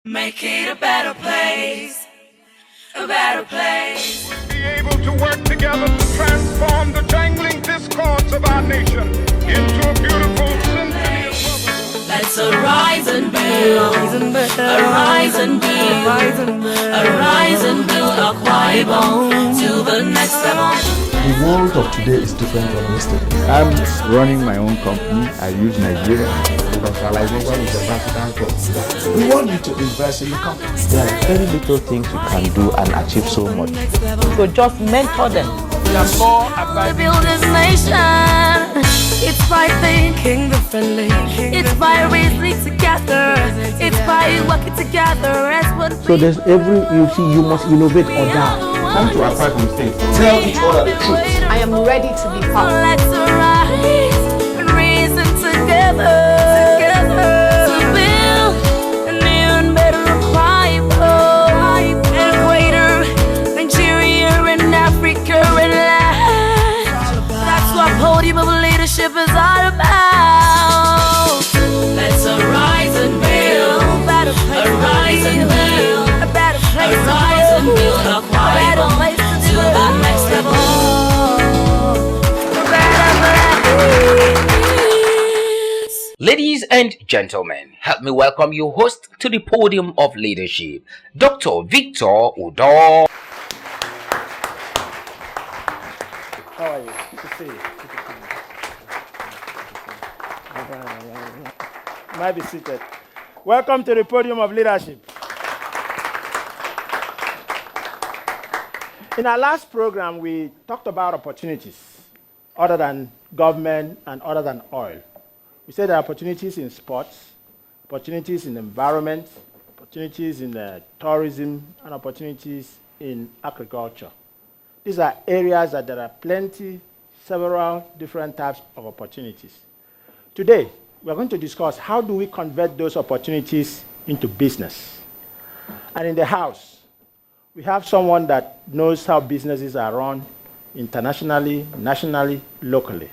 Make it a better place, a better place. Be able to work together to transform the jangling discords of our nation into a beautiful symphony of brotherhood. Let's arise and build, arise and build, arise and build our Bible to the next level. The world of today is different from yesterday. I'm running my own company. I use Nigeria. Industrialization is a versatile process. We want you to invest in the company. There are very little things you can do and achieve so much. So just mentor them. To build this nation, it's by thinking differently. It's by reasoning together. It's by working together as one. So there's you must innovate or die. Come to our private mistakes. Tell each other the truth. I am ready to be part. Let's arise and reason together to build a new and better Bible and greater Nigeria and Africa and land. That's what podium of leadership is all about. Let's arise and build arise and build a better place, arise and build a better place to the next level. Ladies and gentlemen, help me welcome your host to the podium of leadership, Dr. Victor Udo. How are you? Good to see you. You might be seated. Welcome to the podium of leadership. In our last program, we talked about opportunities other than government and other than oil. We said there are opportunities in sports, opportunities in environment, opportunities in tourism, and opportunities in agriculture. These are areas that there are several different types of opportunities. Today, we're going to discuss how do we convert those opportunities into business. And in the house, we have someone that knows how businesses are run internationally, nationally, locally.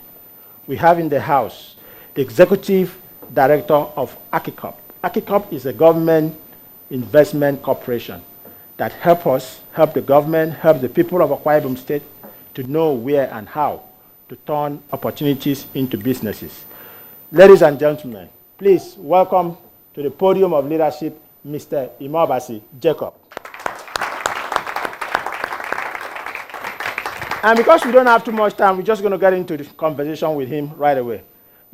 We have in the house the Executive Director of ACICOP. ACICOP is a government investment corporation that help the government, help the people of Akwa Ibom State to know where and how to turn opportunities into businesses. Ladies and gentlemen, please welcome to the podium of leadership, Mr. IMOABASI, Jacob. And because we don't have too much time, we're just going to get into the conversation with him right away.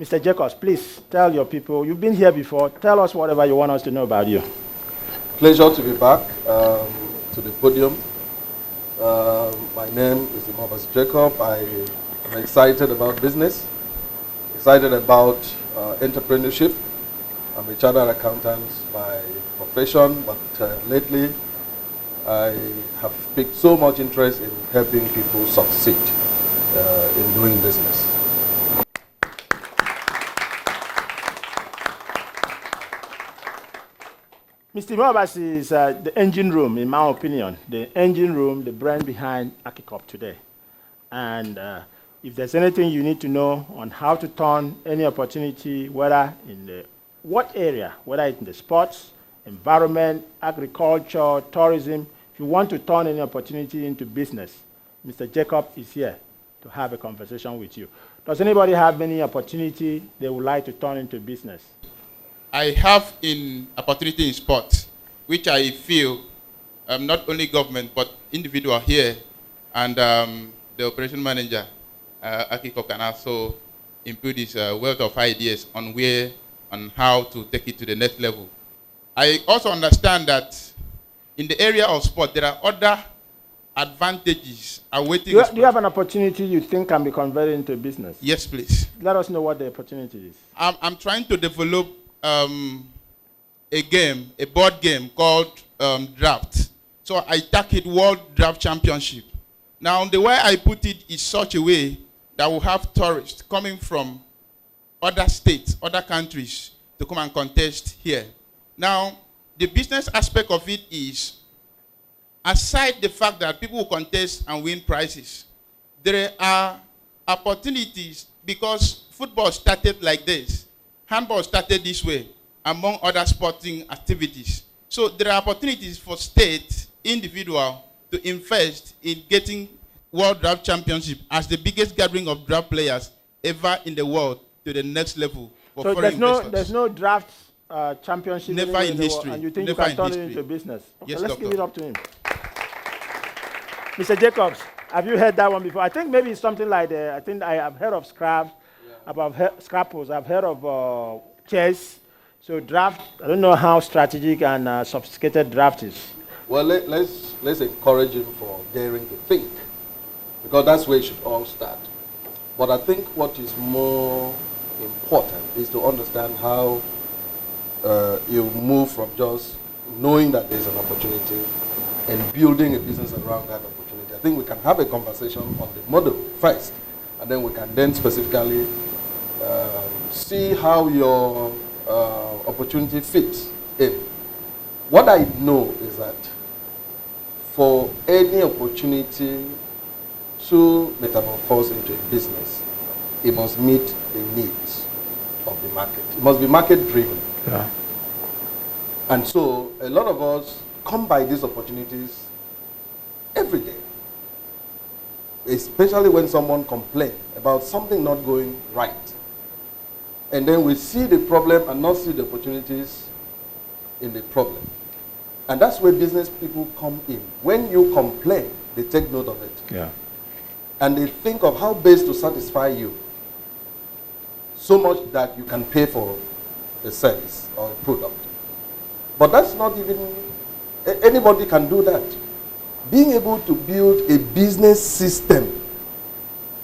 Mr. Jacobs, please tell your people, you've been here before, tell us whatever you want us to know about you. Pleasure to be back to the podium. My name is IMOABASI Jacob. I am excited about business, excited about entrepreneurship. I'm a chartered accountant by profession, but lately I have picked so much interest in helping people succeed in doing business. Mr. IMOABASI is the engine room, in my opinion, the engine room, the brain behind ACICOP today. And if there's anything you need to know on how to turn any opportunity, whether in what area, whether it's in the sports, environment, agriculture, tourism, if you want to turn any opportunity into business, Mr. Jacob is here to have a conversation with you. Does anybody have any opportunity they would like to turn into business? I have an opportunity in sports, which I feel not only government, but individual here, and the operation manager, ACICOP, can also input his wealth of ideas on how to take it to the next level. I also understand that in the area of sport, there are other advantages awaiting. Do you have an opportunity you think can be converted into business? Yes, please. Let us know what the opportunity is. I'm trying to develop a board game called Draft. So I target World Draft Championship. Now, the way I put it is such a way that we'll have tourists coming from other states, other countries to come and contest here. Now, the business aspect of it is, aside the fact that people will contest and win prizes, there are opportunities because football started like this. Handball started this way, among other sporting activities. So there are opportunities for state, individual, to invest in getting World Draft Championship as the biggest gathering of draft players ever in the world to the next level for So foreign investors. there's no draft championship Never anywhere in the world, history. and you think Never you can in turn it history. into business? Okay, Yes, let's doctor. give it up to him. Mr. Jacobs, have you heard that one before? I think maybe it's something like I think I have heard of scrappers. I've heard of chess. So draft, I don't know how strategic and sophisticated draft is. Well, let's encourage him for daring to think, because that's where it should all start. But I think what is more important is to understand how you move from just knowing that there's an opportunity and building a business around that opportunity. I think we can have a conversation on the model first, and then we can then specifically see how your opportunity fits in. What I know is that for any opportunity to metamorphose into a business, it must meet the needs of the market. It must be market driven. Yeah. And so a lot of us come by these opportunities every day, especially when someone complains about something not going right. And then we see the problem and not see the opportunities in the problem. And that's where business people come in. When you complain, they take note of it. Yeah. And they think of how best to satisfy you, so much that you can pay for a service or a product. But that's not even, anybody can do that. Being able to build a business system,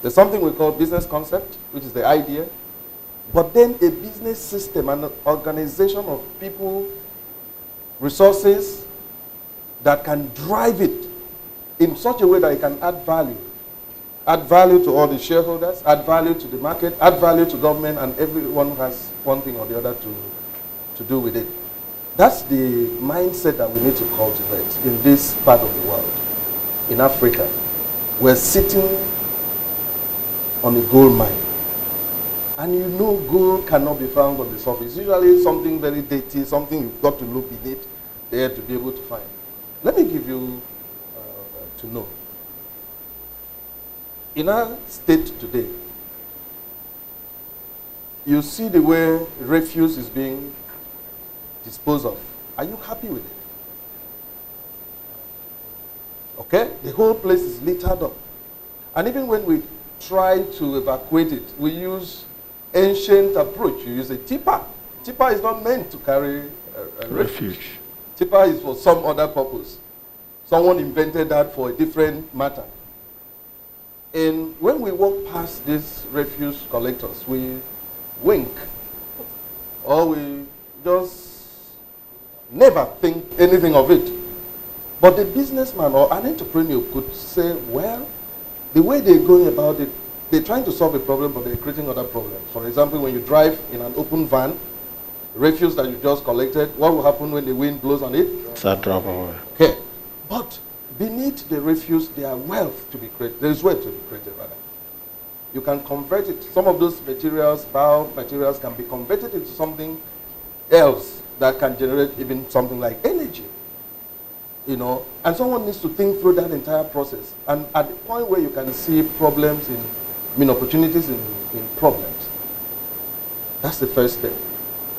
there's something we call business concept, which is the idea, but then a business system, an organization of people, resources that can drive it in such a way that it can add value. Add value to all the shareholders, add value to the market, add value to government, and everyone has one thing or the other to do with it. That's the mindset that we need to cultivate in this part of the world. In Africa, we're sitting on a gold mine. And you know gold cannot be found on the surface. Usually something very dirty, something you've got to look beneath there to be able to find. Let me give you to know. In our state today, you see the way refuse is being disposed of. Are you happy with it? Okay? The whole place is littered up. And even when we try to evacuate it, we use ancient approach. You use a tipper. Tipper is not meant to carry a refuge. Tipper is for some other purpose. Someone invented that for a different matter. And when we walk past these refuse collectors, we wink, or we just never think anything of it. But the businessman or an entrepreneur could say, well, the way they're going about it, they're trying to solve a problem, but they're creating other problems. For example, when you drive in an open van, refuse that you just collected, what will happen when the wind blows on it? Start drop away. Okay. But beneath the refuse, there are wealth to be created. There is wealth to be created, rather. You can convert it. Some of those materials, biomaterials, can be converted into something else that can generate even something like energy. You know, and someone needs to think through that entire process. And at the point where you can see problems opportunities in problems, that's the first step.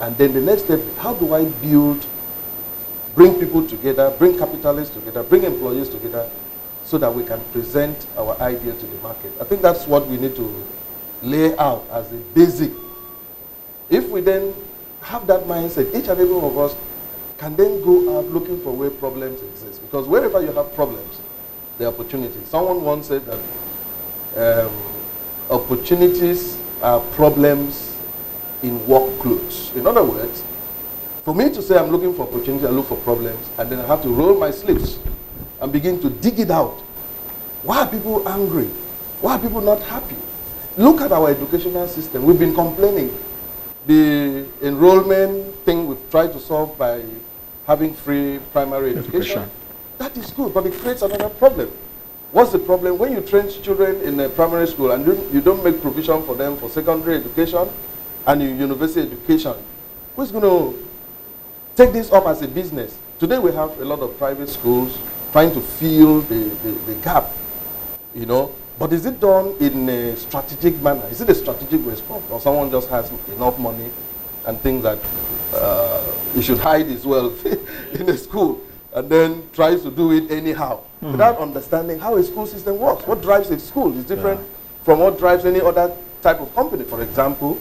And then the next step, how do I bring people together, bring capitalists together, bring employees together, so that we can present our idea to the market? I think that's what we need to lay out as a basic. If we then have that mindset, each and every one of us can then go out looking for where problems exist. Because wherever you have problems, there are opportunities. Someone once said that opportunities are problems in work clothes. In other words, for me to say I'm looking for opportunity, I look for problems, and then I have to roll my sleeves and begin to dig it out. Why are people angry? Why are people not happy? Look at our educational system. We've been complaining. The enrollment thing we've tried to solve by having free primary education. That is good, but it creates another problem. What's the problem? When you train children in a primary school and you don't make provision for them for secondary education and university education, who's going to take this up as a business? Today we have a lot of private schools trying to fill the gap, you know. But is it done in a strategic manner? Is it a strategic response? Or someone just has enough money and thinks that he should hide his wealth in a school and then tries to do it anyhow without understanding how a school system works? What drives a school is different from what drives any other type of company. For example,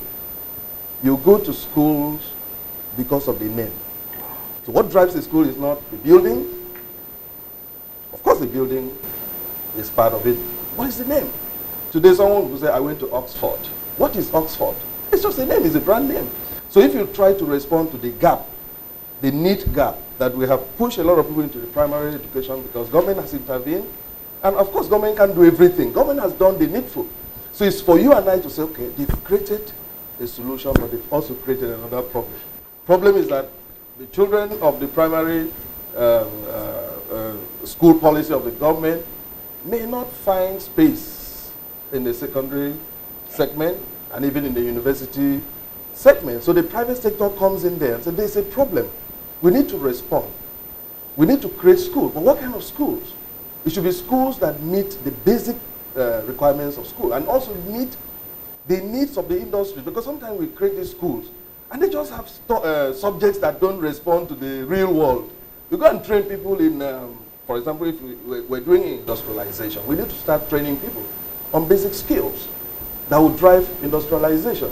you go to schools because of the name. So what drives a school is not the building. Of course the building is part of it. What is the name? Today someone will say, I went to Oxford. What is Oxford? It's just a name, it's a brand name. So if you try to respond to the gap, the need gap, that we have pushed a lot of people into the primary education because government has intervened, and of course government can't do everything. Government has done the needful. So it's for you and I to say, okay, they've created a solution, but they've also created another problem. Problem is that the children of the primary school policy of the government may not find space in the secondary segment and even in the university segment. So the private sector comes in there and says, there's a problem. We need to respond. We need to create schools. But what kind of schools? It should be schools that meet the basic requirements of school and also meet the needs of the industry, because sometimes we create these schools and they just have subjects that don't respond to the real world. We go and train people in, for example, if we're doing industrialization, we need to start training people on basic skills that will drive industrialization.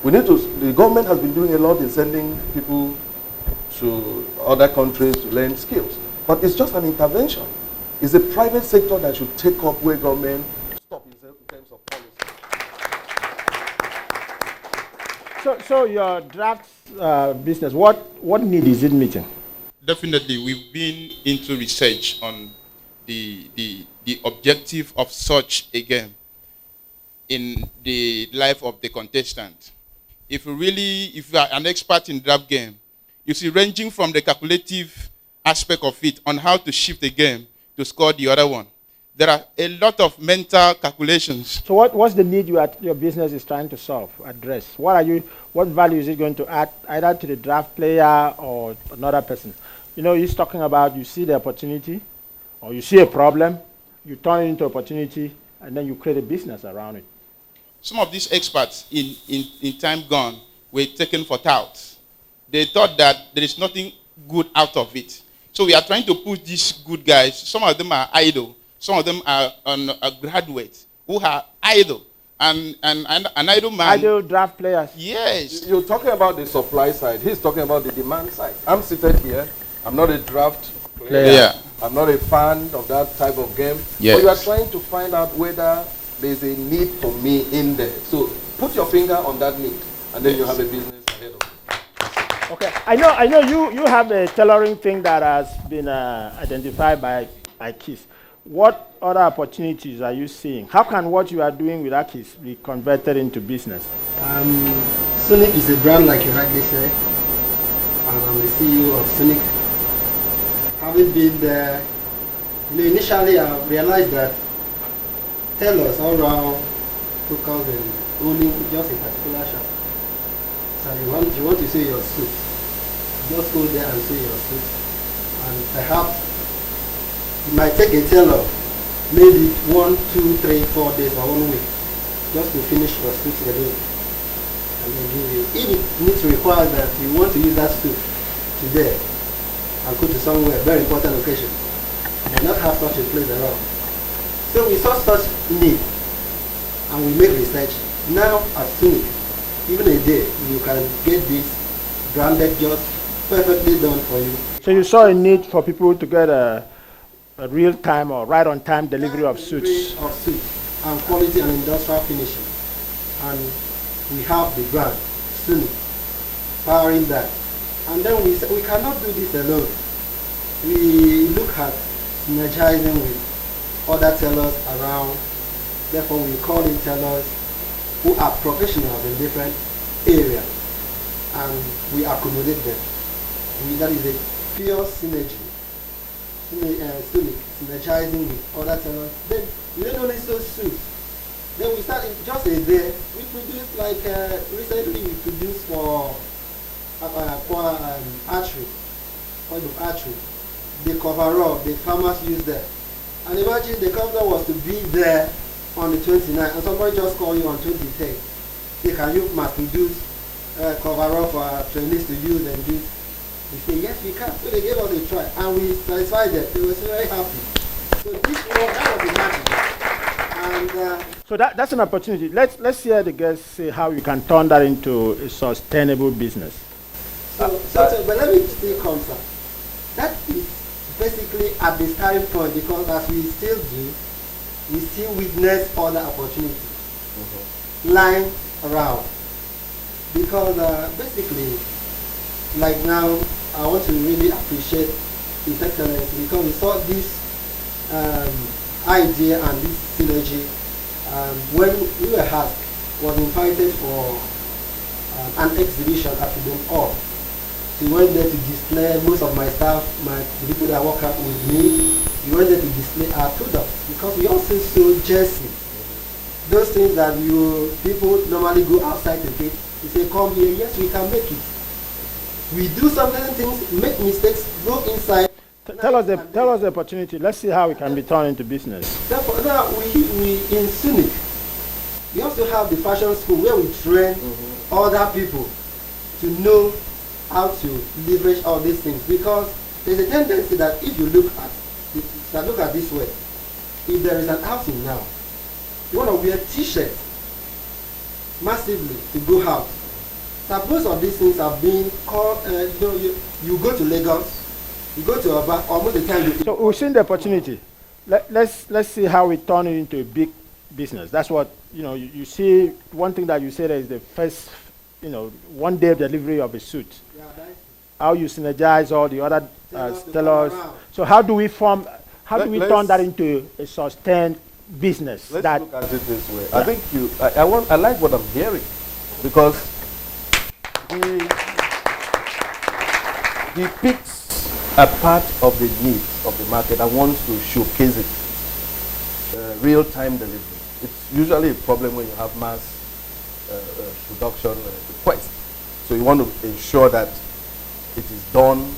We need to, the government has been doing a lot in sending people to other countries to learn skills, but it's just an intervention. It's the private sector that should take up where government stop in terms of policy. So your draft business, what need is it meeting? Definitely, we've been into research on the objective of such a game in the life of the contestant. If you are an expert in draft game, you see, ranging from the calculative aspect of it on how to shift the game to score the other one, there are a lot of mental calculations. So what's the need your business is trying to solve, address? What value is it going to add either to the draft player or another person? You know, he's talking about you see the opportunity or you see a problem, you turn it into opportunity, and then you create a business around it. Some of these experts in time gone were taken for touts. They thought that there is nothing good out of it. So we are trying to push these good guys. Some of them are idle. Some of them are graduates who are idle. And an idle man. Idle draft players. Yes. You're talking about the supply side. He's talking about the demand side. I'm seated here. I'm not a draft player. Yeah. I'm not a fan of that type of game. Yes. But you are trying to find out whether there's a need for me in there. So put your finger on that need, and then you have a business ahead of you. Okay. I know you have a tailoring thing that has been identified by KISS. What other opportunities are you seeing? How can what you are doing with KISS be converted into business? Sonic is a brand, like you rightly said, and I'm the CEO of Sonic. Having been there, initially I realized that tailors all around focus on only just a particular shop. So you want to sew your suit, just go there and sew your suit, and perhaps you might take a tailor maybe 1, 2, 3, 4 days or 1 week just to finish your suit alone. And then give you. If it needs to require that you want to use that suit today and go to somewhere, very important location, you may not have such a place around. So we saw such need and we made research. Now at Sonic, even a day, you can get this branded just perfectly done for you. So you saw a need for people to get a real-time or right-on-time delivery of suits. Of suits and quality and industrial finishing. And we have the brand, Sonic, powering that. And then we cannot do this alone. We look at synergizing with other tailors around. Therefore, we call in tailors who are professionals in different areas. And we accommodate them. That is a pure synergy. Sonic, synergizing with other tailors. Then we don't only sew suits. Then we started just a day. We produced recently we produced for archery. point of archery, the coverall the farmers use there. And imagine the governor was to be there on the 29th, and somebody just called you on 23rd. Say, can you mass produce coverall for our trainees to use and do? We say, yes, we can. So they gave us a try, and we satisfied them. They were very happy. So this that was the magic. And so that's an opportunity. Let's hear the guests say how you can turn that into a sustainable business. but let me still confirm. That is basically at the starting point, because as we still do, we still witness other opportunities lying around. Because basically, like now, I want to really appreciate His Excellency, because we saw this idea and this synergy when we were asked, was invited for an exhibition at the hall. So we went there to display most of my staff, the people that work up with me. We went there to display our products, because we also sold jersey. Those things that people normally go outside to get. We say, come here, yes, we can make it. We do some things, make mistakes, go inside. Tell us the opportunity. Let's see how we can be turned into business. Therefore, now we in Sunik, we also have the fashion school where we train other people to know how to leverage all these things. Because there's a tendency that if you look at this way, if there is an outing now, you want to wear t-shirt massively to go out. Suppose of these things are being called, you go to Lagos, you go to Aba, almost the time you... So we've seen the opportunity. Let's see how we turn it into a big business. That's what, you see, one thing that you said is the first, one day of delivery of a suit. Yeah, how you synergize all the other tailors. So how do we turn that into a sustained business? Let's look at it this way. Yeah. I think I like what I'm hearing, because he picks a part of the needs of the market and wants to showcase it. Real-time delivery. It's usually a problem when you have mass production requests. So you want to ensure that it is done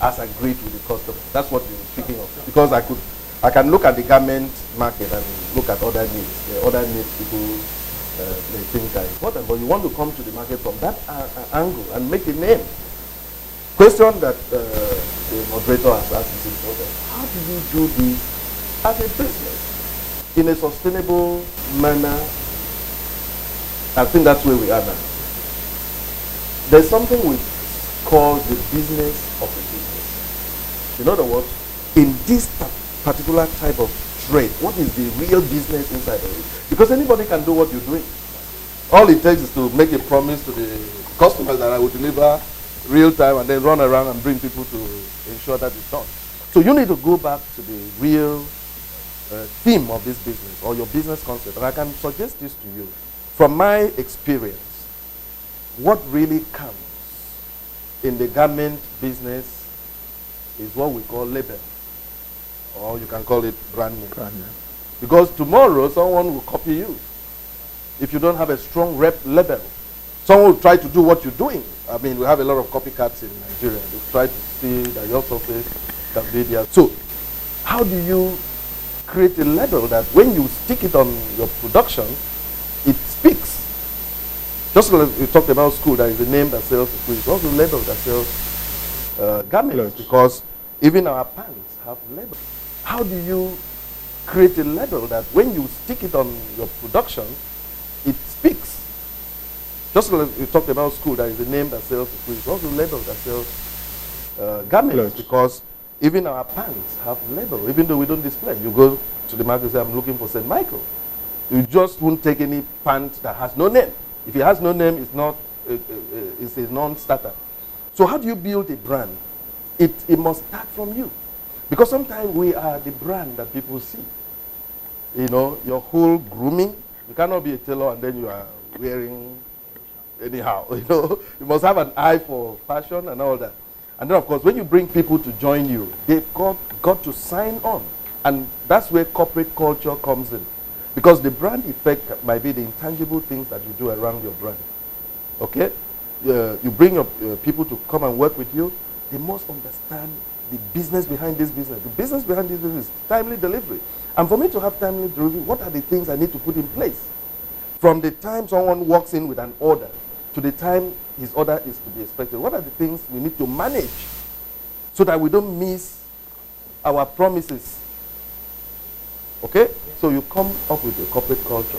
as agreed with the customer. That's what you're speaking of. Because I can look at the garment market and look at other needs. The other needs people may think are important, but you want to come to the market from that angle and make a name. Question that the moderator has asked is important. How do you do this as a business in a sustainable manner? I think that's where we are now. There's something we call the business of a business. In other words, in this particular type of trade, what is the real business inside of it? Because anybody can do what you're doing. All it takes is to make a promise to the customers that I will deliver real time and then run around and bring people to ensure that it's done. So you need to go back to the real theme of this business or your business concept. And I can suggest this to you. From my experience, what really counts in the garment business is what we call label. Or you can call it brand name. Because tomorrow someone will copy you. If you don't have a strong label, someone will try to do what you're doing. I mean, we have a lot of copycats in Nigeria. They try to see that your surface can be there. So, how do you create a label that when you stick it on your production, it speaks? Just like we talked about school, there is a name that sells the school. It's also a label that sells garments, because even our pants have labels. How do you create a label that when you stick it on your production, it speaks? Just like we talked about school, there is a name that sells the school. It's also a label that sells garments, because even our pants have label, even though we don't display. You go to the market and say, I'm looking for St. Michael. You just won't take any pant that has no name. If it has no name, it's a non-starter. So how do you build a brand? It must start from you. Because sometimes we are the brand that people see. Your whole grooming, you cannot be a tailor and then you are wearing anyhow. You must have an eye for fashion and all that. And then, of course, when you bring people to join you, they've got to sign on. And that's where corporate culture comes in. Because the brand effect might be the intangible things that you do around your brand. Okay? You bring your people to come and work with you. they must understand the business behind this business. The business behind this business is timely delivery. And for me to have timely delivery, what are the things I need to put in place? From the time someone walks in with an order to the time his order is to be expected, what are the things we need to manage so that we don't miss our promises? Okay? So you come up with a corporate culture.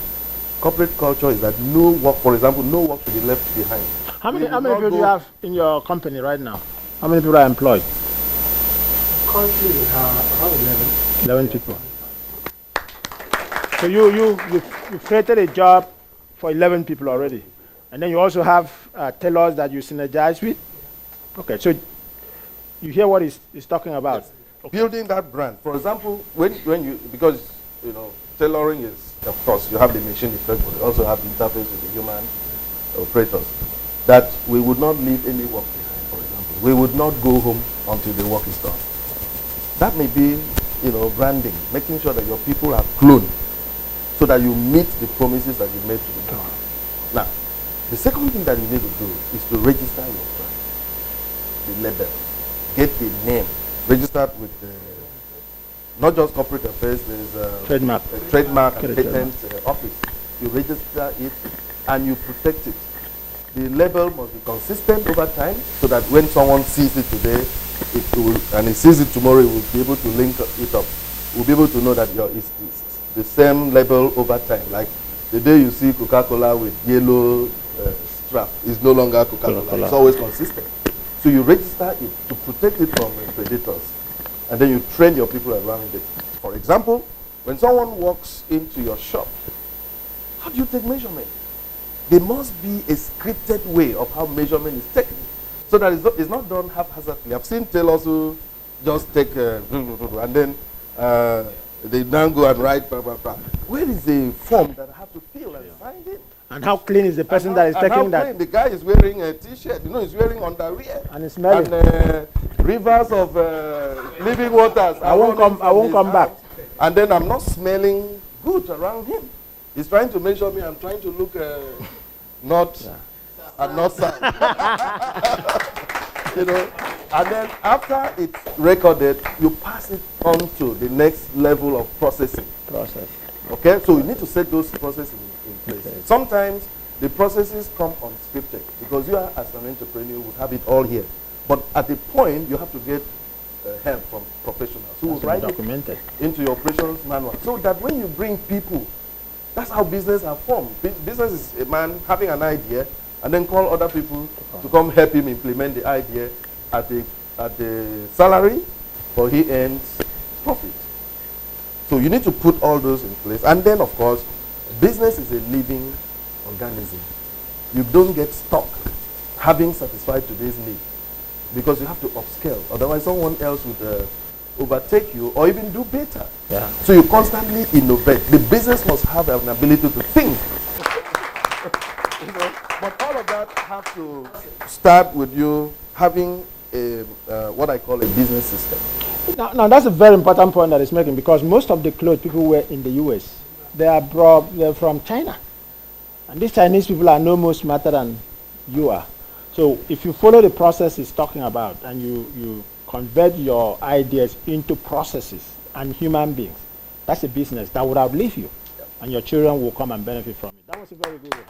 Corporate culture is that no work, for example, no work should be left behind. How many people do you have in your company right now? How many people are employed? Currently, we have around 11. 11 people. So you created a job for 11 people already. And then you also have tailors that you synergize with. Okay, so you hear what he's talking about. Yes. Okay. Building that brand. For example, when you, because, you know, tailoring is, of course, you have the machine effect, but you also have the interface with the human operators. That we would not leave any work behind, for example. We would not go home until the work is done. That may be, you know, branding, making sure that your people are cloned so that you meet the promises that you made to the government. Now, the second thing that you need to do is to register your brand, the label, get the name, registered with the, not just corporate affairs, there's a trademark and patent office. You register it and you protect it. The label must be consistent over time so that when someone sees it today, it will, and he sees it tomorrow, he will be able to link it up. We'll be able to know that it's the same label over time. Like the day you see Coca-Cola with yellow strap, it's no longer Coca-Cola. It's always consistent. So you register it to protect it from predators, and then you train your people around it. For example, when someone walks into your shop, how do you take measurement? There must be a scripted way of how measurement is taken, so that it's not done haphazardly. I've seen tailors who just take and then they now go and write blah, blah, blah. Where is the form that I have to fill and sign it? And how clean is the person that is taking that? The guy is wearing a t-shirt, you know, he's wearing underwear. And it's smelling. And rivers of living waters. I won't come back. And then I'm not smelling good around him. He's trying to measure me. I'm trying to look not sad. You know. And then after it's recorded, you pass it on to the next level of processing. Okay, so you need to set those processes in place. Okay. Sometimes the processes come unscripted because you are, as an entrepreneur, would have it all here. But at the point, you have to get help from professionals who will write it into your operations manual, so that when you bring people, that's how business are formed. Business is a man having an idea and then call other people to come help him implement the idea at the salary, for he earns profit. So you need to put all those in place. And then, of course, business is a living organism. You don't get stuck having satisfied today's need, because you have to upscale. Otherwise, someone else would overtake you or even do better. Yeah. So you constantly innovate. The business must have an ability to think. You know, but all of that have to start with you having a, what I call a business system. Now that's a very important point that it's making, because most of the clothes people wear in the US, they're from China. And these Chinese people are no more smarter than you are. So if you follow the process he's talking about and you convert your ideas into processes and human beings, that's a business that would outlive you. And your children will come and benefit from it. That was a very good one.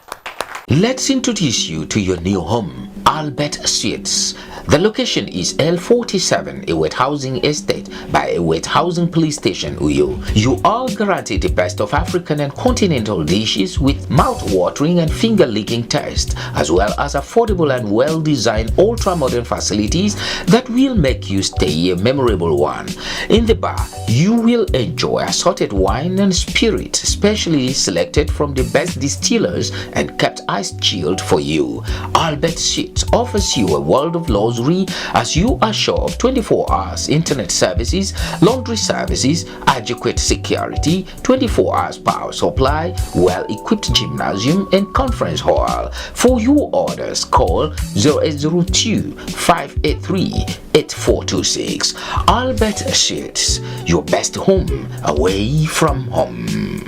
Let's introduce you to your new home, Albert Suites. The location is L47, Ewet Housing Estate by Ewet Housing Police Station, Uyo. You are guaranteed the best of African and continental dishes with mouth-watering and finger-licking taste, as well as affordable and well-designed ultra-modern facilities that will make you stay a memorable one. In the bar, you will enjoy assorted wine and spirit, specially selected from the best distillers and kept ice-chilled for you. Albert Suites offers you a world of luxury as you are sure of 24 hours internet services, laundry services, adequate security, 24 hours power supply, well-equipped gymnasium and conference hall. For your orders, call 0802-583-8426. Albert Suites, your best home away from home.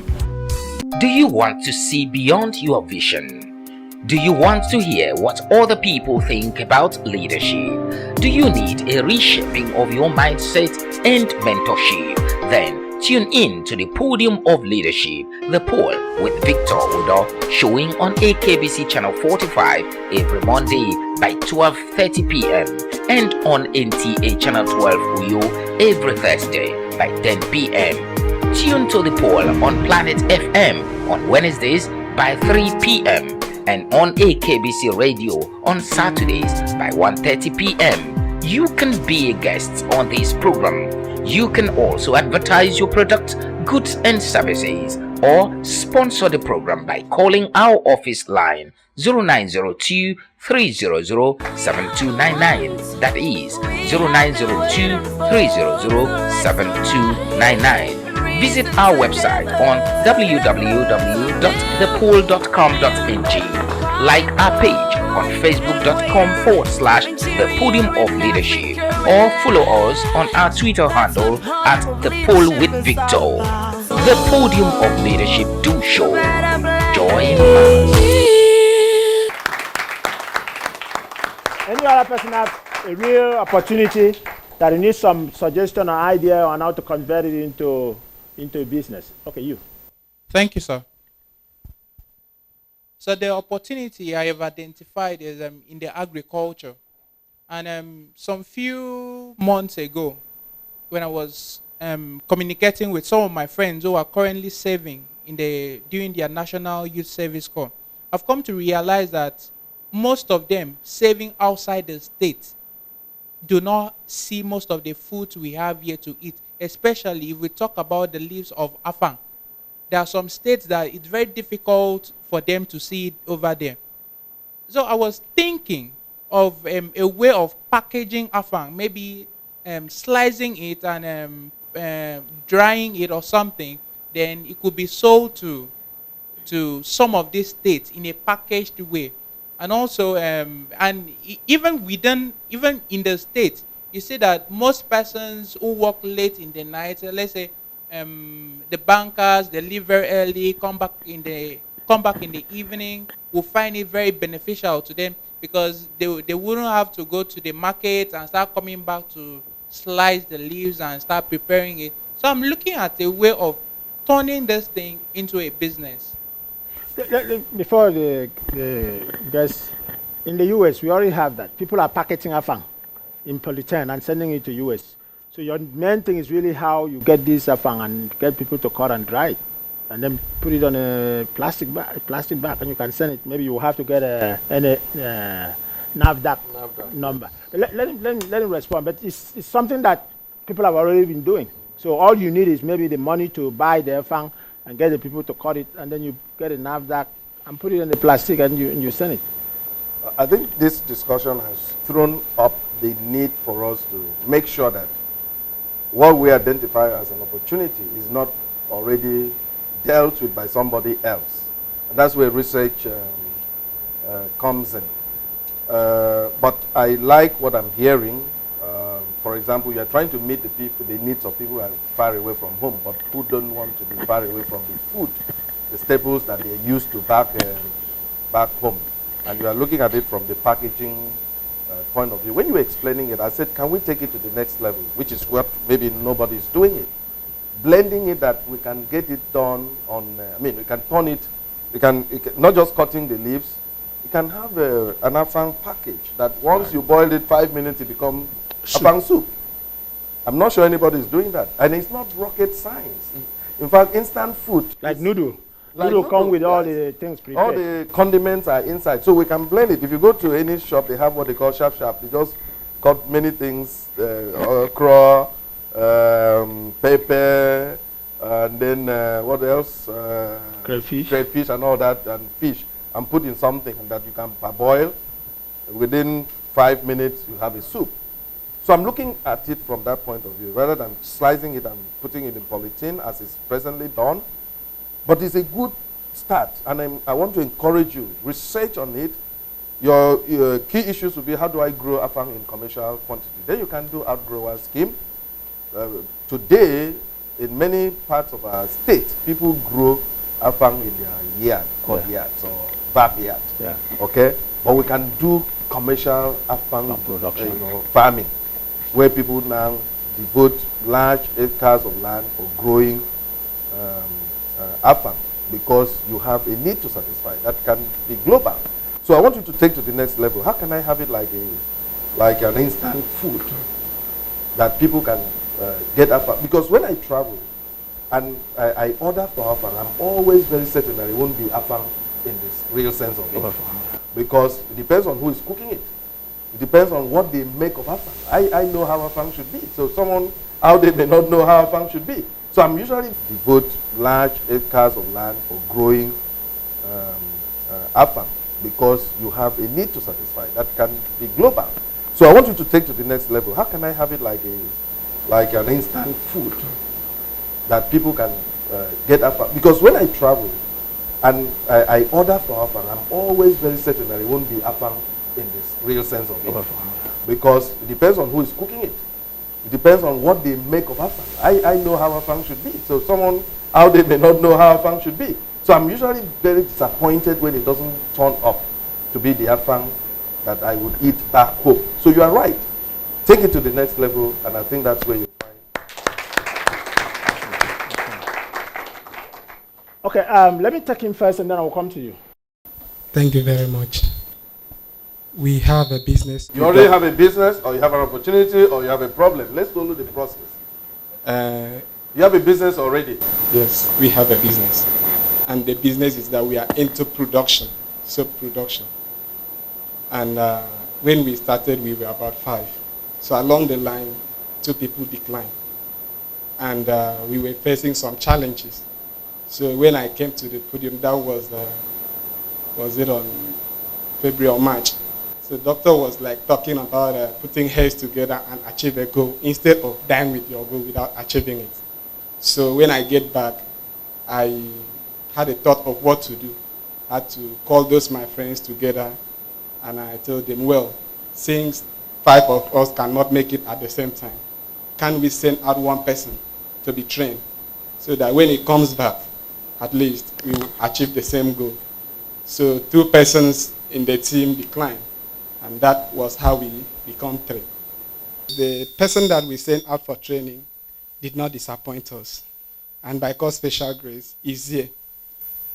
Do you want to see beyond your vision? Do you want to hear what other people think about leadership? Do you need a reshaping of your mindset and mentorship? Then tune in to the Podium of Leadership, the POL with Victor Udo, showing on AKBC Channel 45 every Monday by 12:30 p.m. and on NTA Channel 12 Uyo every Thursday by 10 p.m. Tune to the POL on Planet FM on Wednesdays by 3 p.m. and on AKBC Radio on Saturdays by 1:30 p.m. You can be a guest on this program. You can also advertise your products, goods and services, or sponsor the program by calling our office line 0902 300 7299. That is 0902 300 7299. Visit our website on www.thepol.com.ng. Like our page on facebook.com/The Podium of Leadership, or follow us on our Twitter handle at The Pol with Victor. The Podium of Leadership do show. Join us. Any other person have a real opportunity that you need some suggestion or idea on how to convert it into a business? Okay, you. Thank you, sir. So the opportunity I have identified is in the agriculture. And some few months ago, when I was communicating with some of my friends who are currently serving during their National Youth Service Corps, I've come to realize that most of them serving outside the state do not see most of the foods we have here to eat, especially if we talk about the leaves of afang. There are some states that it's very difficult for them to see it over there. So I was thinking of a way of packaging afang, maybe slicing it and drying it or something. Then it could be sold to some of these states in a packaged way. And also, even in the states, you see that most persons who work late in the night, let's say the bankers, they leave very early, come back in the evening, will find it very beneficial to them because they wouldn't have to go to the market and start coming back to slice the leaves and start preparing it. So I'm looking at a way of turning this thing into a business. Before the guys, in the US, we already have that. People are packaging afang in polythene and sending it to US. So your main thing is really how you get this afang and get people to cut and dry it, and then put it on a plastic bag, and you can send it. Maybe you have to get a NAVDAC number. Let him respond. But it's something that people have already been doing. So all you need is maybe the money to buy the afang and get the people to cut it, and then you get a NAVDAC and put it in the plastic and you send it. I think this discussion has thrown up the need for us to make sure that what we identify as an opportunity is not already dealt with by somebody else. And that's where research comes in. But I like what I'm hearing. For example, you're trying to meet the needs of people who are far away from home, but who don't want to be far away from the food, the staples that they're used to back home. And you are looking at it from the packaging point of view. When you were explaining it, I said, can we take it to the next level, which is what maybe nobody is doing it. Blending it that we can get it done on, we can turn it, we can not just cutting the leaves, you can have an afang package that once you boil it 5 minutes, it becomes afang soup. I'm not sure anybody is doing that. And it's not rocket science. In fact, instant food. Like noodle. Noodle come with all the things prepared. All the condiments are inside. So we can blend it. If you go to any shop, they have what they call sharp. They just cut many things, okra, pepper, and then what else? Crayfish and all that, and fish, and put in something that you can parboil. Within 5 minutes, you have a soup. So I'm looking at it from that point of view, rather than slicing it and putting it in polythene as is presently done. But it's a good start, and I want to encourage you, research on it. Your key issues will be, how do I grow afang in commercial quantity? Then you can do outgrower scheme. Today, in many parts of our state, people grow afang in their yard, courtyards, or backyard. Yeah. Okay, but we can do commercial afang production, farming, where people now devote large acres of land for growing afang, because you have a need to satisfy that can be global. So I want you to take to the next level. How can I have it like an instant food that people can get afang? Because when I travel and I order for afang, I'm always very certain that it won't be afang in this real sense of it, because it depends on who is cooking it. It depends on what they make of afang. I know how afang should be, so someone out there may not know how afang should be. So I'm usually devote large acres of land for growing afang, because you have a need to satisfy that can be global. So I want you to take to the next level. How can I have it like an instant food that people can get afang? Because when I travel and I order for afang, I'm always very certain that it won't be afang in this real sense of it, because it depends on who is cooking it. It depends on what they make of afang. I know how afang should be, so someone out there may not know how afang should be. So I'm usually very disappointed when it doesn't turn up to be the afang that I would eat back home. So you are right. Take it to the next level, and I think that's where you find. Okay, let me take him first, and then I'll come to you. Thank you very much. We have a business. You already have a business, or you have an opportunity, or you have a problem. Let's go through the process. You have a business already? Yes, we have a business. And the business is that we are into production, soap production. And when we started, we were about 5. So along the line, 2 people declined. And we were facing some challenges. So when I came to the podium, that was it on February or March. So the doctor was like talking about putting heads together and achieve a goal instead of dying with your goal without achieving it. So when I get back, I had a thought of what to do. I had to call those my friends together, and I told them, well, since 5 of us cannot make it at the same time, can we send out 1 person to be trained so that when he comes back, at least we will achieve the same goal? So 2 persons in the team declined, and that was how we become 3. The person that we sent out for training did not disappoint us, and by God's special grace, he's here.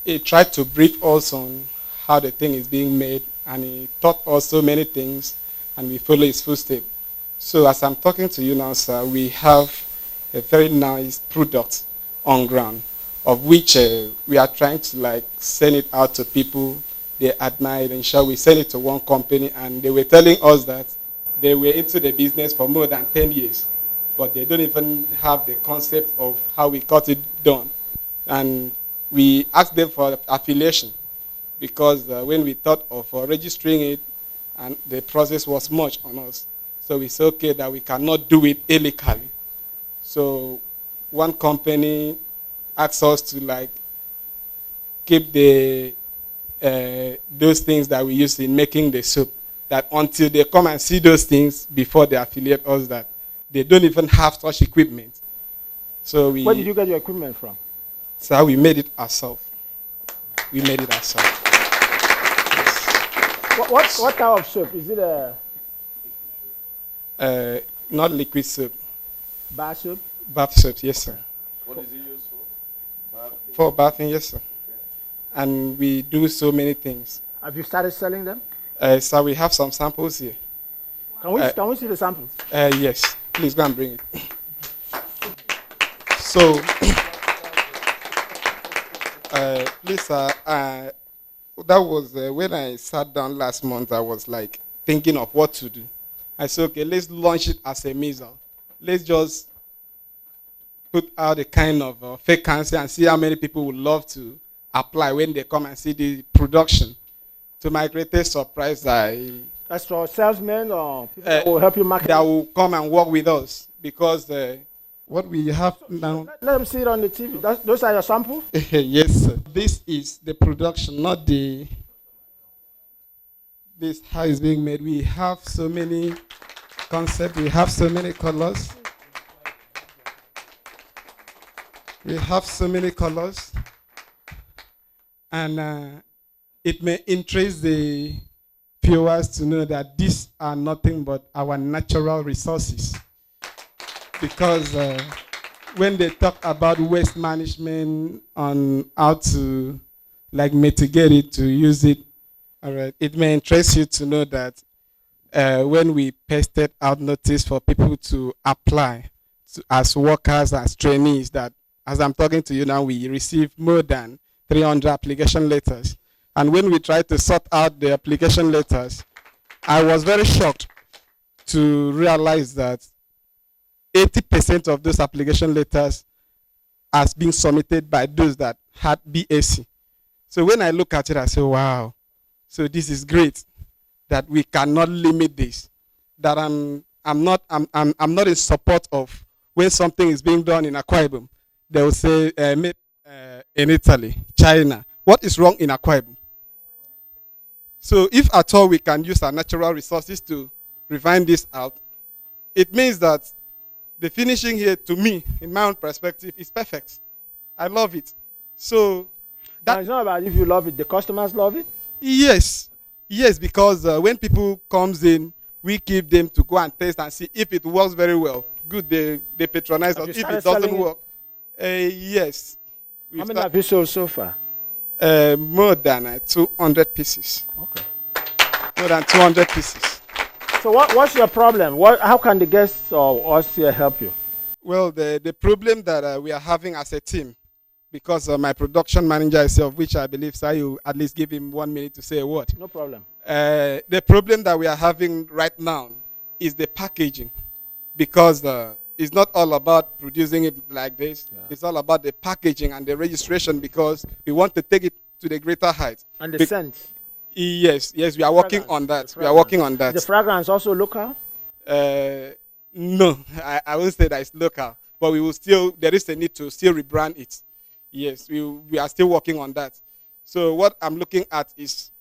He tried to brief us on how the thing is being made, and he taught us so many things, and we follow his footsteps. So as I'm talking to you now, sir, we have a very nice product on ground, of which we are trying to send it out to people. They admire it, and shall we send it to one company, and they were telling us that they were into the business for more than 10 years, but they don't even have the concept of how we got it done. And we asked them for affiliation, because when we thought of registering it, and the process was much on us, so we said, okay, that we cannot do it illegally. So one company asked us to keep the those things that we use in making the soap, that until they come and see those things before they affiliate us, that they don't even have such equipment. So Where did you get your equipment from? So we made it ourselves. We made it ourselves. Yes. What type of soap? Is it a... not liquid soap. Bath soap? Bath soap, yes, sir. What is it used for? Bathing? For bathing, yes, sir. And we do so many things. Have you started selling them? So we have some samples here. Can we see the samples? Yes. Please go and bring it. So, please, that was when I sat down last month, I was thinking of what to do. I said, okay, let's launch it as a missile. Let's just put out a kind of vacancy and see how many people would love to apply when they come and see the production. To my greatest surprise, that's for salesmen or people that will help you market? That will come and work with us, because what we have now... Let them see it on the TV. Those are your samples? Yes, sir. This is the production, not the... This how it's being made. We have so many concepts. We have so many colors. We have so many colors. And it may interest the viewers to know that these are nothing but our natural resources. Because when they talk about waste management on how to like mitigate it, to use it, all right, it may interest you to know that when we pasted out notice for people to apply as workers, as trainees, that as I'm talking to you now, we received more than 300 application letters. And when we tried to sort out the application letters, I was very shocked to realize that 80% of those application letters has been submitted by those that had BSc. So when I look at it, I say, wow, so this is great that we cannot limit this. That I'm not in support of when something is being done in Akwa Ibom, they will say made in Italy, China. What is wrong in Akwa Ibom? So if at all we can use our natural resources to refine this out, it means that the finishing here, to me, in my own perspective, is perfect. I love it. So that it's not about if you love it, the customers love it? Yes. Yes, because when people comes in, we give them to go and test and see if it works very well. Good, they patronize us. If it doesn't work, yes. How many have you sold so far? More than 200 pieces. Okay. More than 200 pieces. So what's your problem? How can the guests or us here help you? Well, the problem that we are having as a team, because my production manager itself, which I believe, sir, you at least give him 1 minute to say a word. No problem. The problem that we are having right now is the packaging, because it's not all about producing it like this. Yeah. It's all about the packaging and the registration, because we want to take it to the greater height. And the scent. Yes, we are working on that. We are working on that. Is the fragrance also local? No, I won't say that it's local, but we will still, there is a need to still rebrand it. Yes, we are still working on that. So what I'm looking at is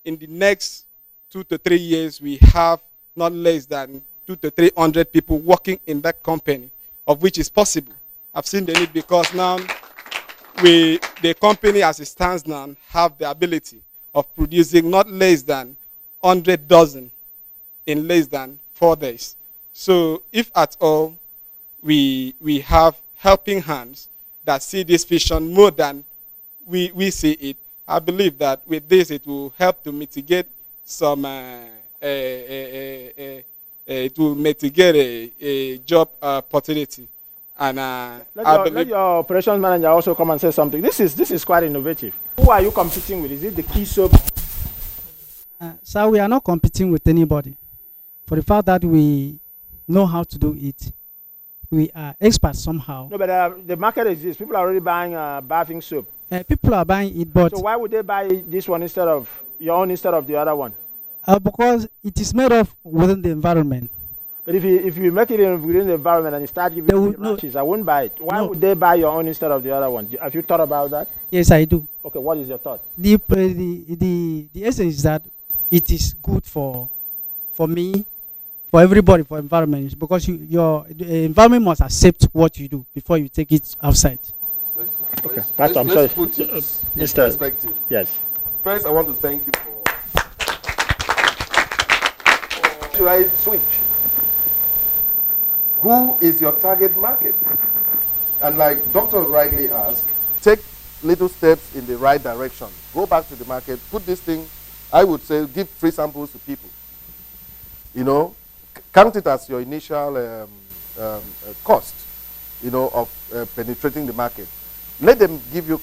in the next 2 to 3 years, we have not less than 200 to 300 people working in that company, of which is possible. I've seen the need because now the company as it stands now have the ability of producing not less than 100 dozen in less than 4 days. So if at all we have helping hands that see this vision more than we see it, I believe that with this it will help to mitigate some it will mitigate a job opportunity. And let your operations manager also come and say something. This is quite innovative. Who are you competing with? Is it the key soap? Sir, we are not competing with anybody. For the fact that we know how to do it, we are experts somehow. No, but the market exists. People are already buying bathing soap. People are buying it, but so why would they buy this one instead of your own instead of the other one? Because it is made of within the environment. But if you make it within the environment and you start giving me matches, I wouldn't buy it. Why would they buy your own instead of the other one? Have you thought about that? Yes, I do. Okay, what is your thought? The essence is that it is good for me, for everybody, for environment, because the environment must accept what you do before you take it outside. Okay, Pastor, I'm sorry. Put it in perspective. Yes. First, I want to thank you for right switch. Who is your target market? And like Dr. rightly asked, take little steps in the right direction. Go back to the market, put this thing, I would say, give free samples to people. You know, count it as your initial cost, you know, of penetrating the market. Let them give you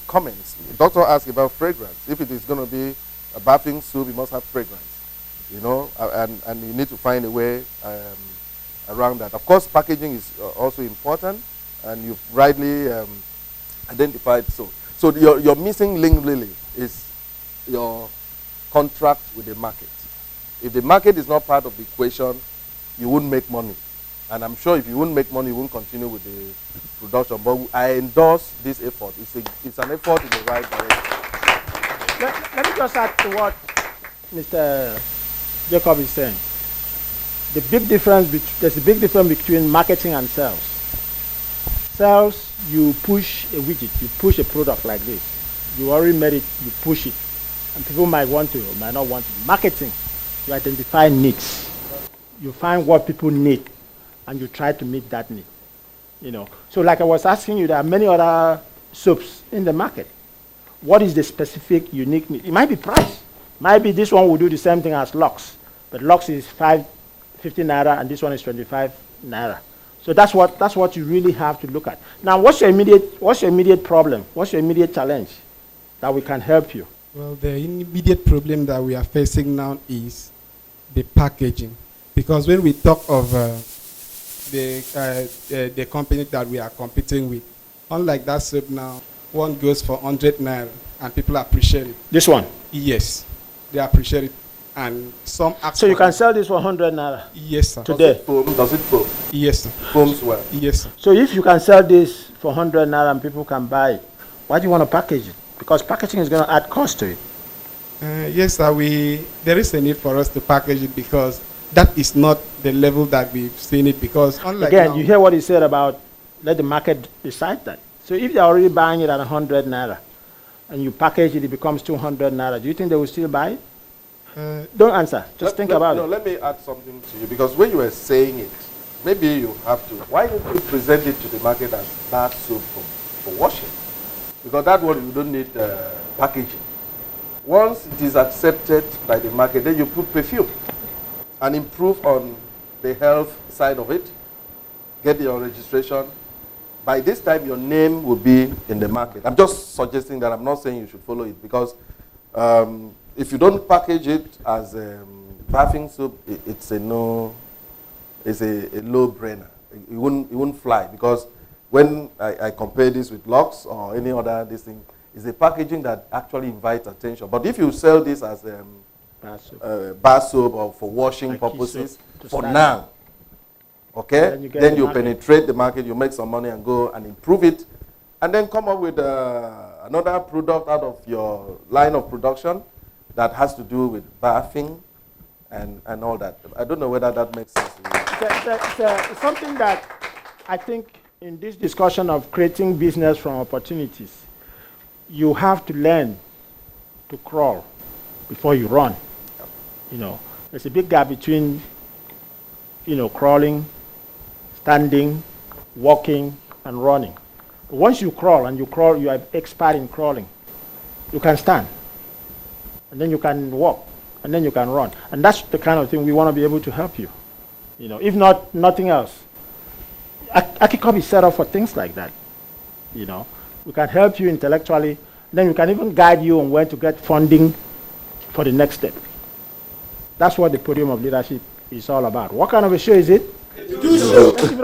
comments. The doctor asked about fragrance. If it is going to be a bathing soap, it must have fragrance, you know, and you need to find a way around that. Of course, packaging is also important, and you've rightly identified so. So your missing link really is your contract with the market. If the market is not part of the equation, you wouldn't make money. And I'm sure if you wouldn't make money, you wouldn't continue with the production. But I endorse this effort. It's an effort in the right direction. Let me just add to what Mr. Jacob is saying. There's a big difference between marketing and sales. Sales, you push a widget, you push a product like this. You already made it, you push it. And people might want to, might not want to. Marketing, you identify needs. You find what people need, and you try to meet that need. You know. So like I was asking you, there are many other soaps in the market. What is the specific, unique need? It might be price. Might be this one will do the same thing as Lux, but Lux is 50 naira, and this one is 25 naira. So that's what you really have to look at. Now, what's your immediate problem? What's your immediate challenge that we can help you? Well, the immediate problem that we are facing now is the packaging, because when we talk of the company that we are competing with, unlike that soap now, one goes for 100 naira, and people appreciate it. This one? Yes, they appreciate it. And some so you can sell this for 100 naira? Yes, sir. Today? Does it foam? Yes, sir. Foams well? Yes, sir. So if you can sell this for 100 naira and people can buy it, why do you want to package it? Because packaging is going to add cost to it. Yes, sir. There is a need for us to package it because that is not the level that we've seen it. Because unlike again, now, you hear what he said about let the market decide that. So if they're already buying it at 100 naira and you package it, it becomes 200 naira, do you think they will still buy it? Don't answer. Just think about it. Let me add something to you, because when you were saying it, maybe you have to. Why don't you present it to the market as bar soap for washing? Because that one you don't need packaging. Once it is accepted by the market, then you put perfume and improve on the health side of it. Get your registration. By this time, your name will be in the market. I'm just suggesting that. I'm not saying you should follow it, because if you don't package it as bathing soap, it's a low-brainer. It won't fly, because when I compare this with Lux or any other this thing, it's a packaging that actually invites attention. But if you sell this as bar soap or for washing like purposes, for now, okay, then you penetrate the market, you make some money and go and improve it, and then come up with another product out of your line of production that has to do with bathing and all that. I don't know whether that makes sense to you. It's something that I think in this discussion of creating business from opportunities, you have to learn to crawl before you run. You know, there's a big gap between, crawling, standing, walking, and running. But once you crawl, you are expert in crawling. You can stand, and then you can walk, and then you can run. And that's the kind of thing we want to be able to help you. If not, nothing else. ACICOP is set up for things like that. We can help you intellectually, then we can even guide you on where to get funding for the next step. That's what the Podium of Leadership is all about. What kind of a show is it? Okay.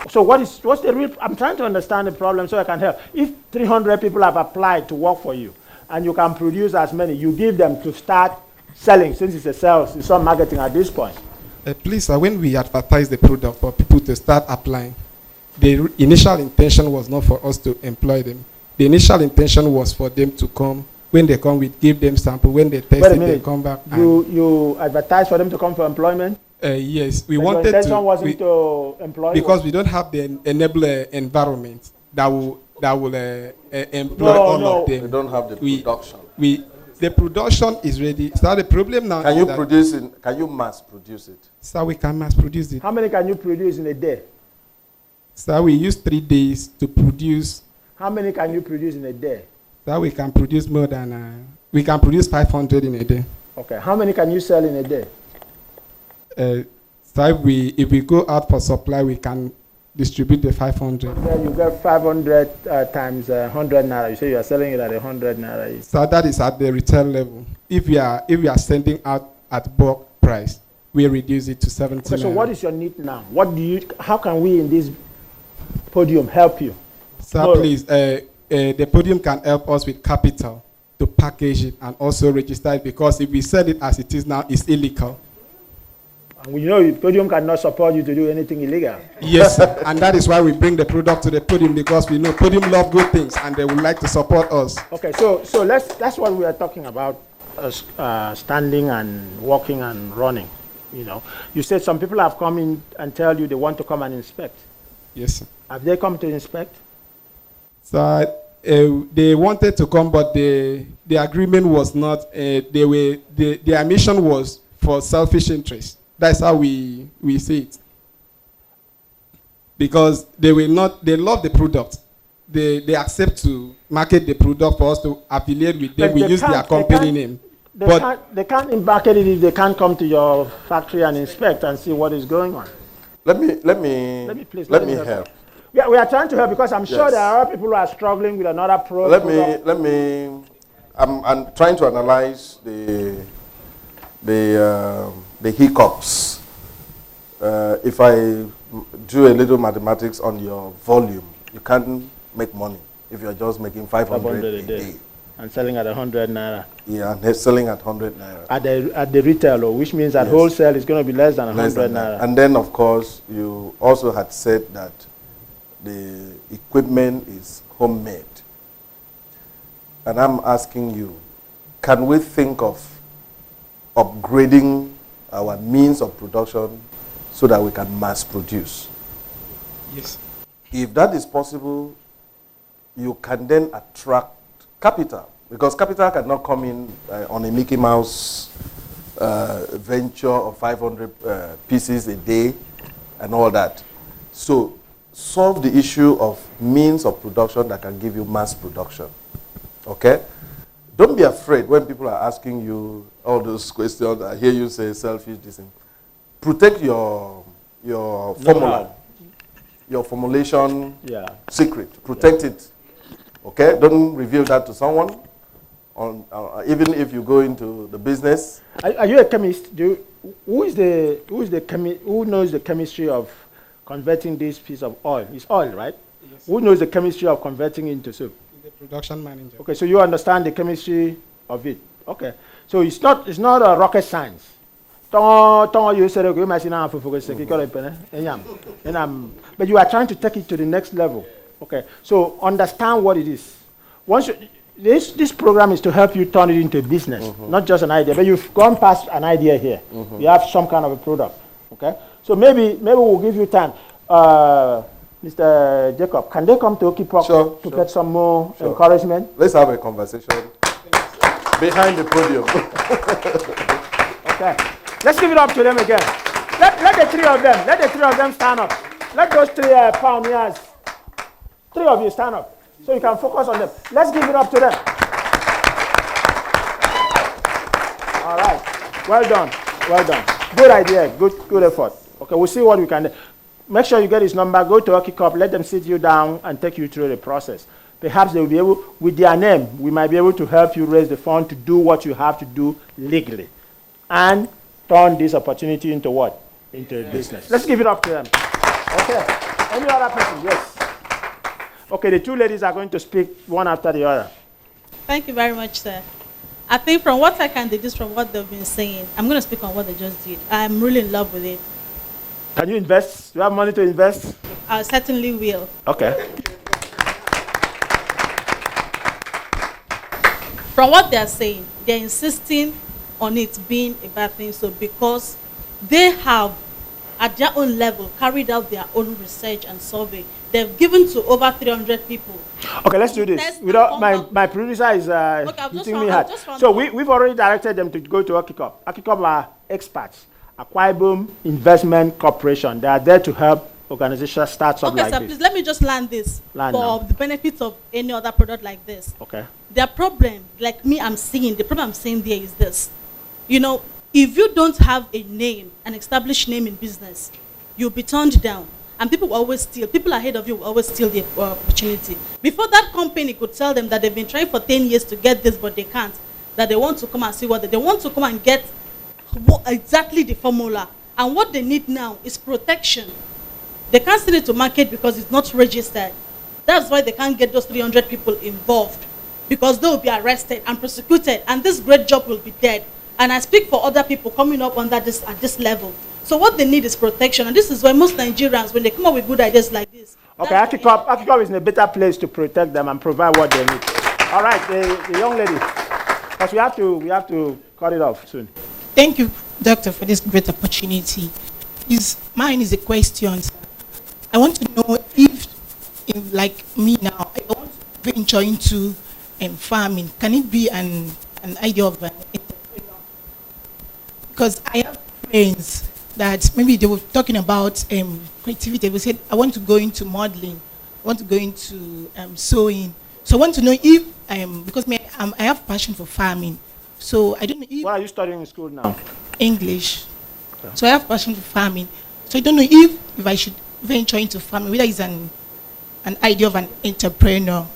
So what's the real? I'm trying to understand the problem so I can help. If 300 people have applied to work for you, and you can produce as many, you give them to start selling, since it's not marketing at this point. Please, when we advertise the product for people to start applying, the initial intention was not for us to employ them. The initial intention was for them to come. When they come, we give them sample. When they test it, they come back. You advertise for them to come for employment? Yes, we wanted your intention wasn't to employ because we don't have the enabler environment that will employ all of them. We don't have the production. The production is ready. So the problem now. Can you produce it? Can you mass produce it? So we can mass produce it. How many can you produce in a day? So we use 3 days to produce. How many can you produce in a day? So we can produce more than we can produce 500 in a day. Okay. How many can you sell in a day? So if we go out for supply, we can distribute the 500. Then you get 500 times 100 naira. You say you are selling it at 100 naira. So that is at the retail level. If we are sending out at bulk price, we reduce it to 70. Okay, so what is your need now? How can we in this podium help you? So please, the podium can help us with capital to package it and also register it, because if we sell it as it is now, it's illegal. And podium cannot support you to do anything illegal. Yes, and that is why we bring the product to the podium, because we know podium love good things and they would like to support us. Okay, so that's what we are talking about, standing and walking and running. You said some people have come in and tell you they want to come and inspect. Yes, sir. Have they come to inspect? So they wanted to come, but the agreement was not. Their mission was for selfish interest. That's how we see it. Because they love the product. They accept to market the product for us to affiliate with them. We use their company name. They can't market it if they can't come to your factory and inspect and see what is going on. Let me help. Yeah, we are trying to help because I'm sure there are people who are struggling with another product. I'm trying to analyze the hiccups. If I do a little mathematics on your volume, you can't make money if you're just making 500 a day. And selling at 100 naira. Yeah, and they're selling at 100 naira. At the retail, which means at wholesale it's going to be less than 100 naira. And then, of course, you also had said that the equipment is homemade. And I'm asking you, can we think of upgrading our means of production so that we can mass produce? Yes. If that is possible, you can then attract capital, because capital cannot come in on a Mickey Mouse venture of 500 pieces a day and all that. So solve the issue of means of production that can give you mass production. Okay? Don't be afraid when people are asking you all those questions. I hear you say selfish, this thing. Protect your formula, your formulation secret. Protect it. Okay? Don't reveal that to someone. Even if you go into the business. Are you a chemist? Who knows the chemistry of converting this piece of oil? It's oil, right? Yes. Who knows the chemistry of converting it into soup? The production manager. Okay, so you understand the chemistry of it. Okay, so it's not a rocket science. But you are trying to take it to the next level. Okay, so understand what it is. This program is to help you turn it into a business, not just an idea. But you've gone past an idea here. You have some kind of a product. Okay, so maybe we'll give you time. Mr. Jacob, can they come to OPPORT to get some more encouragement? Let's have a conversation behind the podium. Okay, let's give it up to them again. Let the three of them stand up. Let those three pioneers, three of you stand up so you can focus on them. Let's give it up to them. All right, well done. Good idea, good effort. Okay, we'll see what we can do. Make sure you get his number, go to OPPORT, let them sit you down and take you through the process. Perhaps they will be able, with their name, we might be able to help you raise the fund to do what you have to do legally and turn this opportunity into what? Into a business. Let's give it up to them. Okay, any other person? Yes. Okay, the two ladies are going to speak one after the other. Thank you very much, sir. I think from what I can deduce from what they've been saying, I'm going to speak on what they just did. I'm really in love with it. Can you invest? Do you have money to invest? I certainly will. Okay. From what they're saying, they're insisting on it being a bad thing. So because they have, at their own level, carried out their own research and survey, they've given to over 300 people. Okay, let's do this. Without my producer is hitting me hard. So we've already directed them to go to OPPORT. OPPORT are experts. Aquaboom Investment Corporation. They are there to help organizations start something like this. Okay, sir, please let me just land this for the benefit of any other product like this. Okay. Their problem, like me, the problem I'm seeing there is this. You know, if you don't have a name, an established name in business, you'll be turned down. And people will always steal. People ahead of you will always steal the opportunity. Before that company could tell them that they've been trying for 10 years to get this, but they can't, that they want to come and see what they want to come and get exactly the formula. And what they need now is protection. They can't send it to market because it's not registered. That's why they can't get those 300 people involved, because they will be arrested and prosecuted, and this great job will be dead. And I speak for other people coming up under this at this level. So what they need is protection, and this is why most Nigerians, when they come up with good ideas like this. Okay, OPPORT is in a better place to protect them and provide what they need. All right, the young lady, because we have to cut it off soon. Thank you, Doctor, for this great opportunity. Mine is a question. I want to know if like me now, I want to go venture into farming? Can it be an idea of an entrepreneur? Because I have friends that maybe they were talking about creativity. They said, I want to go into modeling, I want to go into sewing. So I want to know if, because I have passion for farming. So I don't know if... What are you studying in school now? English. Okay. So I have passion for farming. So I don't know if I should venture into farming, whether it's an idea of an entrepreneur.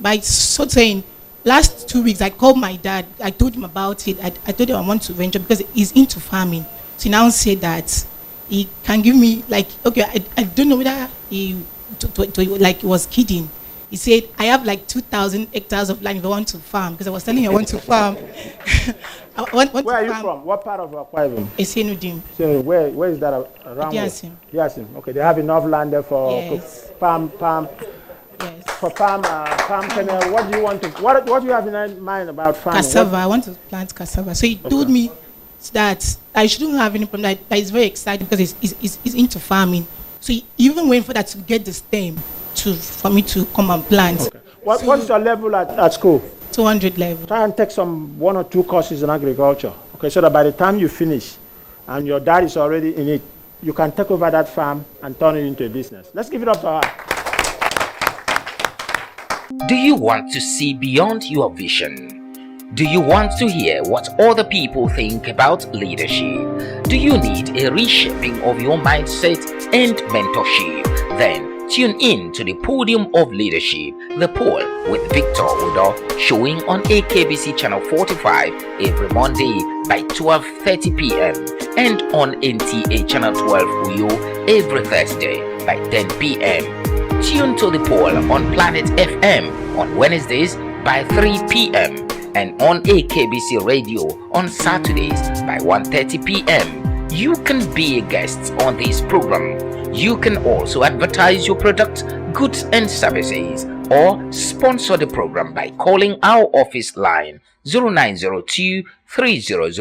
By so saying, last 2 weeks I called my dad, I told him about it. I told him I want to venture because he's into farming. So he now said that he can give me, like, okay, I don't know whether he was kidding. He said, I have like 2,000 hectares of land if I want to farm, because I was telling him I want to farm. Where are you from? What part of Akwa Ibom? Esenudim. So where is that around? Yasim. Yasim. Okay, they have enough land there for palm. Yes. For palm kernel. What do you want to? What do you have in mind about farming? Cassava. I want to plant cassava. So he told me that I shouldn't have any problem. That he's very excited because he's into farming. So he even went for that to get the stem for me to come and plant. Okay. What's your level at school? 200 level. Try and take some 1 or 2 courses in agriculture. Okay, so that by the time you finish and your dad is already in it, you can take over that farm and turn it into a business. Let's give it up to her. Do you want to see beyond your vision? Do you want to hear what other people think about leadership? Do you need a reshaping of your mindset and mentorship? Then tune in to the Podium of Leadership, the POL with Victor Udo, showing on AKBC channel 45 every Monday by 12:30 p.m. and on NTA channel 12 Uyo every Thursday by 10 p.m. Tune to the POL on Planet FM on Wednesdays by 3 p.m. and on AKBC Radio on Saturdays by 1:30 p.m. You can be a guest on this program. You can also advertise your product, goods and services, or sponsor the program by calling our office line 0902 300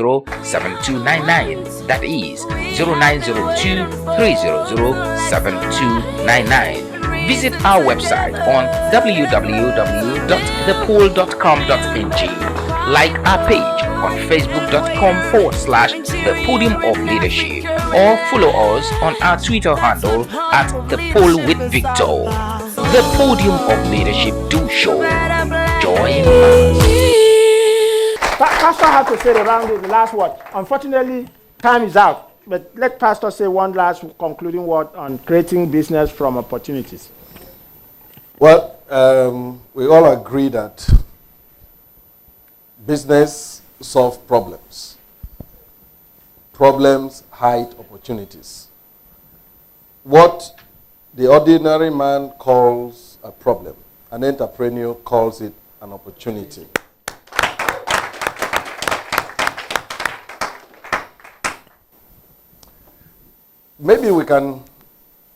7299. That is 0902 300 7299. Visit our website on www.thepol.com.ng. Like our page on facebook.com/The Podium of Leadership, or follow us on our Twitter handle at The Pol with Victor. The Podium of Leadership do show. Join us. Pastor has to say around the last word. Unfortunately, time is out. But let Pastor say one last concluding word on creating business from opportunities. Well, we all agree that business solves problems. Problems hide opportunities. What the ordinary man calls a problem, an entrepreneur calls it an opportunity. Maybe we can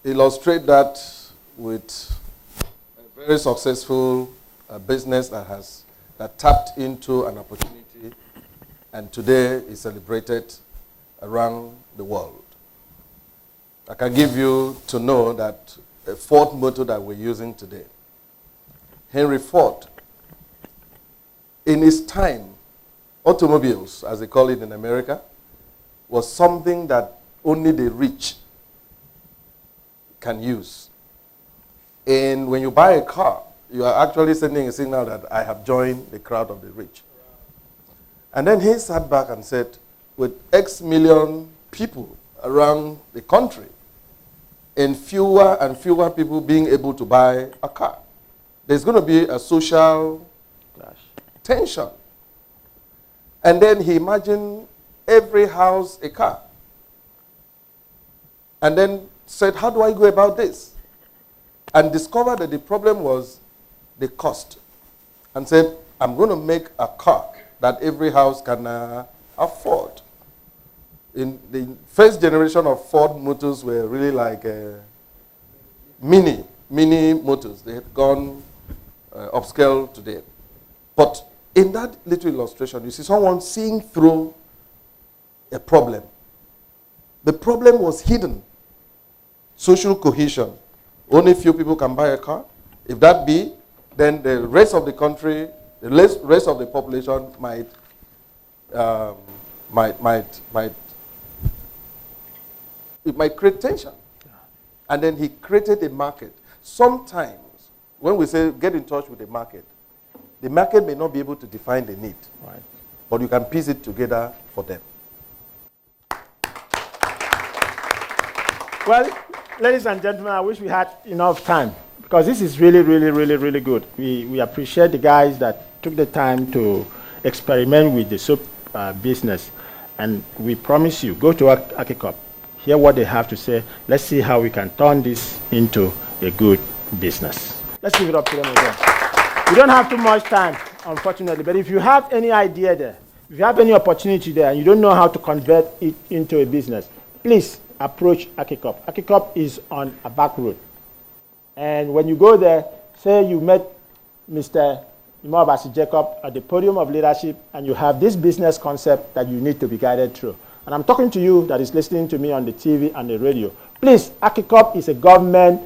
illustrate that with a very successful business that tapped into an opportunity and today is celebrated around the world. I can give you to know that a Ford motor that we're using today, Henry Ford, in his time, automobiles, as they call it in America, was something that only the rich can use. And when you buy a car, you are actually sending a signal that I have joined the crowd of the rich. And then he sat back and said, with X million people around the country, and fewer people being able to buy a car, there's going to be a social tension. And then he imagined every house a car. And then said, how do I go about this? And discovered that the problem was the cost. And said, I'm going to make a car that every house can afford. In the first generation of Ford motors were really like mini motors. They had gone upscale today. But in that little illustration, you see someone seeing through a problem. The problem was hidden. Social cohesion. Only few people can buy a car. If that be, then the rest of the country, the rest of the population might create tension. And then he created a market. Sometimes, when we say get in touch with the market may not be able to define the need. Right. But you can piece it together for them. Well, ladies and gentlemen, I wish we had enough time because this is really, really, really, really good. We appreciate the guys that took the time to experiment with the soap business. And we promise you, go to JACOBS, hear what they have to say. Let's see how we can turn this into a good business. Let's give it up to them again. We don't have too much time, unfortunately, but if you have any idea there, if you have any opportunity there and you don't know how to convert it into a business, please approach JACOBS. JACOBS is on a back road. And when you go there, say you met Mr. IMOABASI Jacob at the podium of leadership and you have this business concept that you need to be guided through. And I'm talking to you that is listening to me on the TV and the radio. Please, JACOBS is a government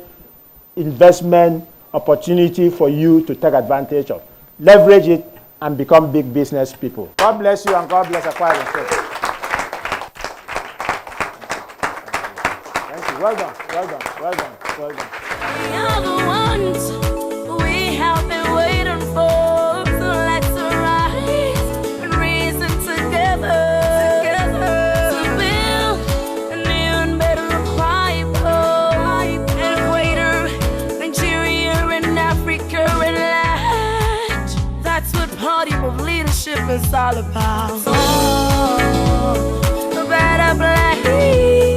investment opportunity for you to take advantage of. Leverage it and become big business people. God bless you and God bless Acquiring State. Thank you. Well done, well done, well done, well done. We are the ones we have been waiting for. So let's rise and reason together to build a new and better Bible and greater Nigeria and Africa and land. That's what party of leadership is all about. Oh, a better place.